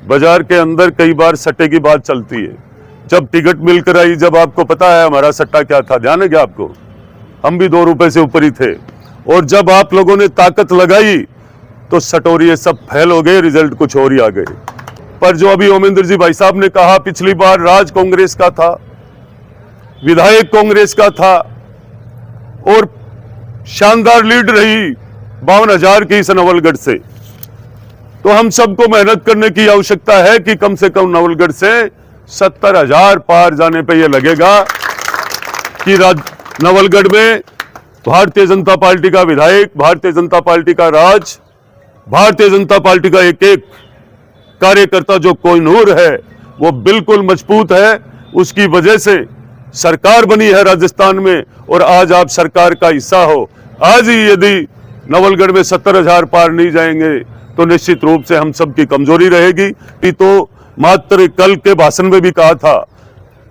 बाजार के अंदर कई बार सट्टे की बात चलती है। जब टिकट मिलकर आई, जब आपको पता है हमारा सट्टा क्या था, ध्यान है क्या आपको? हम भी 2 रुपए से ऊपर ही थे। और जब आप लोगों ने ताकत लगाई तो सटोरिये सब फैल हो गए, रिजल्ट कुछ और ही आ गए। पर जो अभी ओमेंद्र जी भाई साहब ने कहा, पिछली बार राज कांग्रेस का था, विधायक कांग्रेस का था और शानदार लीड रही 52,000 की इस नवलगढ़ से। तो हम सबको मेहनत करने की आवश्यकता है कि कम से कम नवलगढ़ से 70,000 पार जाने पे ये लगेगा कि नवलगढ़ में भारतीय जनता पार्टी का विधायक, भारतीय जनता पार्टी का राज, भारतीय जनता पार्टी का एक एक कार्यकर्ता जो कोहिनूर है वो बिल्कुल मजबूत है। उसकी वजह से सरकार बनी है राजस्थान में और आज आप सरकार का हिस्सा हो। आज ही यदि नवलगढ़ में 70,000 पार नहीं जाएंगे तो निश्चित रूप से हम सब की कमजोरी रहेगी। तो मात्र कल के भाषण में भी कहा था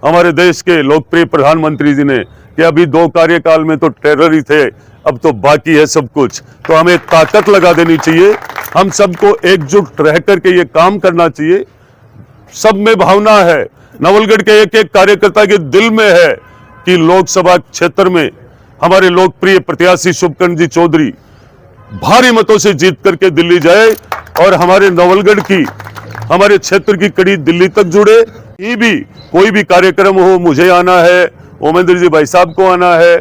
हमारे देश के लोकप्रिय प्रधानमंत्री जी ने कि अभी 2 कार्यकाल में तो टेरर ही थे, अब तो बाकी है सब कुछ। तो हमें ताकत लगा देनी चाहिए, हम सबको एकजुट रह करके ये काम करना चाहिए। सब में भावना है, नवलगढ़ के एक एक कार्यकर्ता के दिल में है कि लोकसभा क्षेत्र में हमारे लोकप्रिय प्रत्याशी शुभकर्ण जी चौधरी भारी मतों से जीत करके दिल्ली जाए और हमारे नवलगढ़ की, हमारे क्षेत्र की कड़ी दिल्ली तक जुड़े। ये भी कोई भी कार्यक्रम हो, मुझे आना है, ओमेंद्र जी भाई साहब को आना है,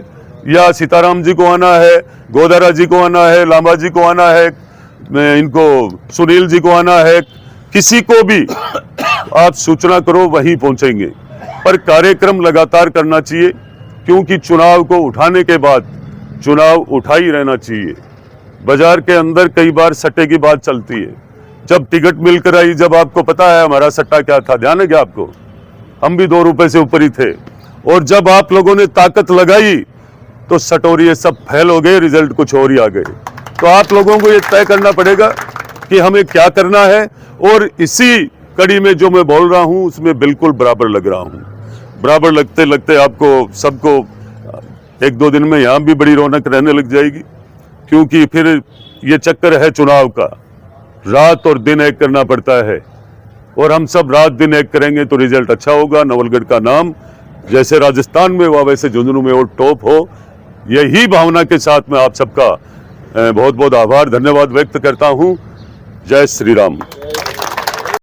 या सीताराम जी को आना है, गोदारा जी को आना है, लांबा जी को आना है, इनको सुनील जी को आना है, किसी को भी आप सूचना करो वहीं पहुंचेंगे। पर कार्यक्रम लगातार करना चाहिए क्योंकि चुनाव को उठाने के बाद चुनाव उठा ही रहना चाहिए। बाजार के अंदर कई बार सट्टे की बात चलती है। जब टिकट मिलकर आई, जब आपको पता है हमारा सट्टा क्या था, ध्यान है क्या आपको? हम भी 2 रुपए से ऊपर ही थे। और जब आप लोगों ने ताकत लगाई तो सटोरिये सब फैल हो गए, रिजल्ट कुछ और ही आ गए। तो आप लोगों को ये तय करना पड़ेगा कि हमें क्या करना है। और इसी कड़ी में जो मैं बोल रहा हूं उसमें बिल्कुल बराबर लग रहा हूं। बराबर लगते लगते आपको सबको 1-2 दिन में यहां भी बड़ी रौनक रहने लग जाएगी, क्योंकि फिर ये चक्कर है चुनाव का, रात और दिन एक करना पड़ता है। और हम सब रात दिन एक करेंगे तो रिजल्ट अच्छा होगा। नवलगढ़ का नाम जैसे राजस्थान में हुआ वैसे झुंझुनू में और टॉप हो, यही भावना के साथ मैं आप सबका बहुत बहुत आभार धन्यवाद व्यक्त करता हूं। जय श्री राम।